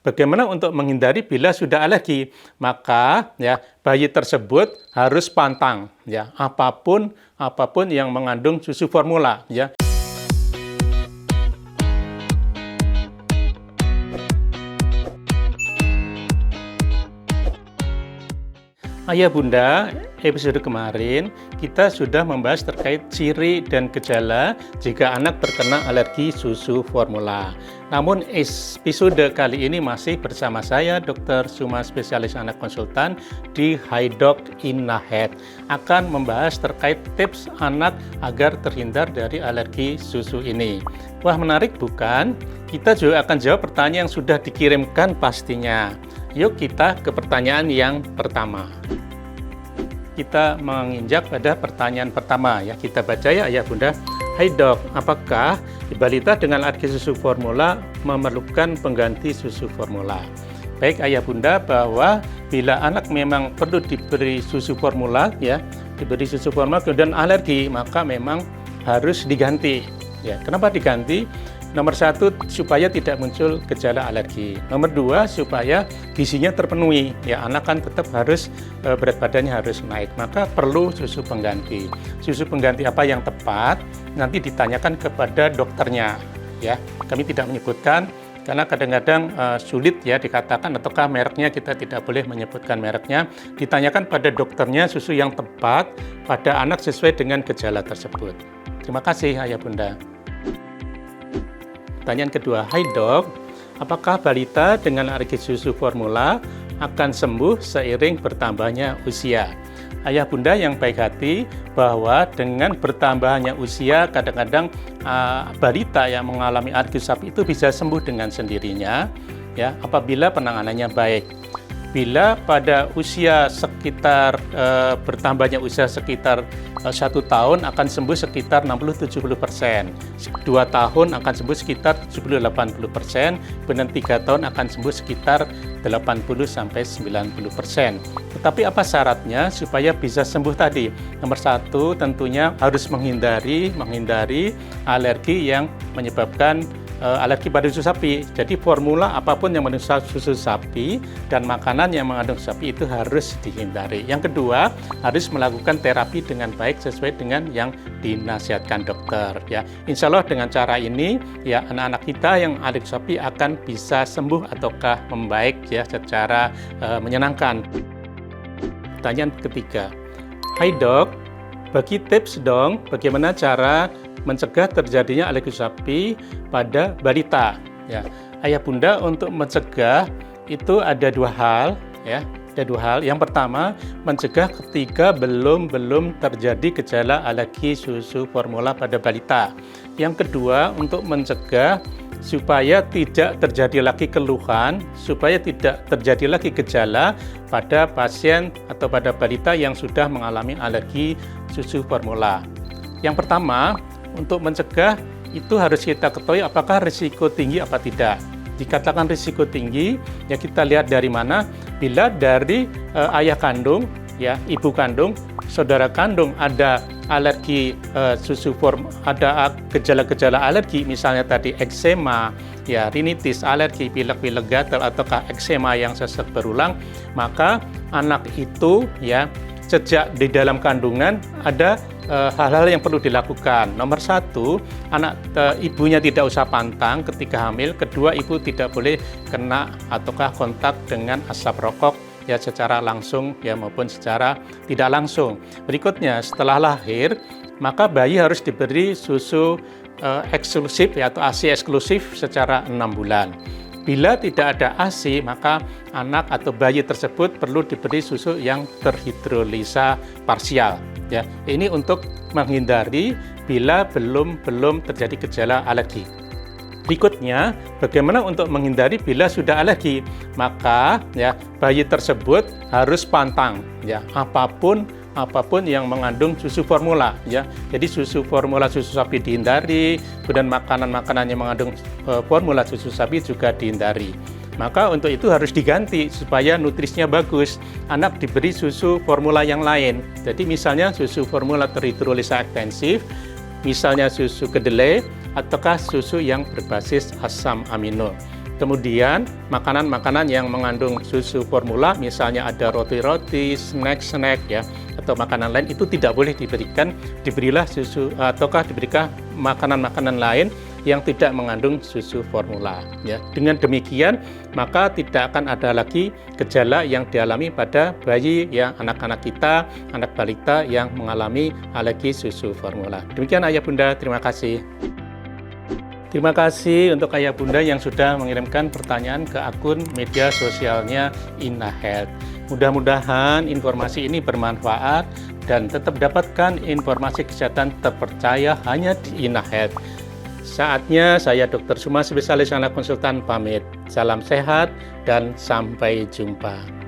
bagaimana untuk menghindari bila sudah alergi? Maka ya bayi tersebut harus pantang ya apapun yang mengandung susu formula ya. Ayah Bunda, episode kemarin kita sudah membahas terkait ciri dan gejala jika anak terkena alergi susu formula. Namun episode kali ini masih bersama saya Dr. Suma, spesialis anak konsultan di HiDoc Innahead, akan membahas terkait tips anak agar terhindar dari alergi susu ini. Wah, menarik bukan? Kita juga akan jawab pertanyaan yang sudah dikirimkan pastinya. Yuk kita ke pertanyaan yang pertama. Kita menginjak pada pertanyaan pertama ya. Kita baca ya Ayah Bunda. Hai dok, apakah balita dengan alergi susu formula memerlukan pengganti susu formula? Baik Ayah Bunda, bahwa bila anak memang perlu diberi susu formula ya, diberi susu formula kemudian alergi, maka memang harus diganti. Ya, kenapa diganti? Nomor 1, supaya tidak muncul gejala alergi. Nomor 2, supaya gizinya terpenuhi. Ya, anak kan tetap harus berat badannya harus naik, maka perlu susu pengganti. Susu pengganti apa yang tepat nanti ditanyakan kepada dokternya. Ya, kami tidak menyebutkan karena kadang-kadang sulit ya dikatakan, ataukah mereknya, kita tidak boleh menyebutkan mereknya. Ditanyakan pada dokternya susu yang tepat pada anak sesuai dengan gejala tersebut. Terima kasih Ayah Bunda. Pertanyaan kedua, hai dok, apakah balita dengan alergi susu formula akan sembuh seiring bertambahnya usia? Ayah Bunda yang baik hati, bahwa dengan bertambahnya usia kadang-kadang balita yang mengalami alergi sapi itu bisa sembuh dengan sendirinya ya, apabila penanganannya baik. Bila pada usia sekitar bertambahnya usia sekitar 1 tahun akan sembuh sekitar 60-70%, 2 tahun akan sembuh sekitar 70-80%, kemudian 3 tahun akan sembuh sekitar 80-90%. Tetapi apa syaratnya supaya bisa sembuh tadi? Nomor 1 tentunya harus menghindari alergi yang menyebabkan alergi pada susu sapi. Jadi formula apapun yang mengandung susu sapi dan makanan yang mengandung sapi itu harus dihindari. Yang kedua, harus melakukan terapi dengan baik sesuai dengan yang dinasihatkan dokter ya. Insya Allah dengan cara ini ya anak-anak kita yang alergi sapi akan bisa sembuh ataukah membaik ya secara menyenangkan. Pertanyaan ketiga, hai dok, bagi tips dong bagaimana cara mencegah terjadinya alergi sapi pada balita. Ya, Ayah Bunda, untuk mencegah itu ada 2 hal ya. Ada 2 hal. Yang pertama, mencegah ketika belum terjadi gejala alergi susu formula pada balita. Yang kedua, untuk mencegah supaya tidak terjadi lagi keluhan, supaya tidak terjadi lagi gejala pada pasien atau pada balita yang sudah mengalami alergi susu formula. Yang pertama, untuk mencegah itu harus kita ketahui apakah risiko tinggi apa tidak. Dikatakan risiko tinggi, ya kita lihat dari mana. Bila dari ayah kandung, ya ibu kandung, saudara kandung ada alergi ada gejala-gejala alergi, misalnya tadi eksema, ya rinitis, alergi, pilek-pilek gatal, ataukah eksema yang sesek berulang, maka anak itu ya sejak di dalam kandungan ada hal-hal yang perlu dilakukan. Nomor 1, ibunya tidak usah pantang ketika hamil. Kedua, ibu tidak boleh kena ataukah kontak dengan asap rokok ya secara langsung ya maupun secara tidak langsung. Berikutnya, setelah lahir, maka bayi harus diberi susu eksklusif ya, atau ASI eksklusif secara 6 bulan. Bila tidak ada ASI, maka anak atau bayi tersebut perlu diberi susu yang terhidrolisa parsial. Ya, ini untuk menghindari bila belum terjadi gejala alergi. Berikutnya, bagaimana untuk menghindari bila sudah alergi? Maka ya bayi tersebut harus pantang ya apapun yang mengandung susu formula ya. Jadi susu formula susu sapi dihindari, kemudian makanan-makanan yang mengandung formula susu sapi juga dihindari. Maka untuk itu harus diganti supaya nutrisinya bagus. Anak diberi susu formula yang lain. Jadi misalnya susu formula terhidrolisa ekstensif, misalnya susu kedelai, ataukah susu yang berbasis asam amino. Kemudian makanan-makanan yang mengandung susu formula, misalnya ada roti-roti, snack-snack ya, atau makanan lain itu tidak boleh diberikan. Diberilah susu ataukah diberikan makanan-makanan lain yang tidak mengandung susu formula ya. Dengan demikian maka tidak akan ada lagi gejala yang dialami pada bayi yang anak-anak kita, anak balita yang mengalami alergi susu formula. Demikian Ayah Bunda, terima kasih. Terima kasih untuk Ayah Bunda yang sudah mengirimkan pertanyaan ke akun media sosialnya InnaHealth. Mudah-mudahan informasi ini bermanfaat dan tetap dapatkan informasi kesehatan terpercaya hanya di InnaHealth. Saatnya saya Dr. Suma, spesialis anak konsultan pamit. Salam sehat dan sampai jumpa.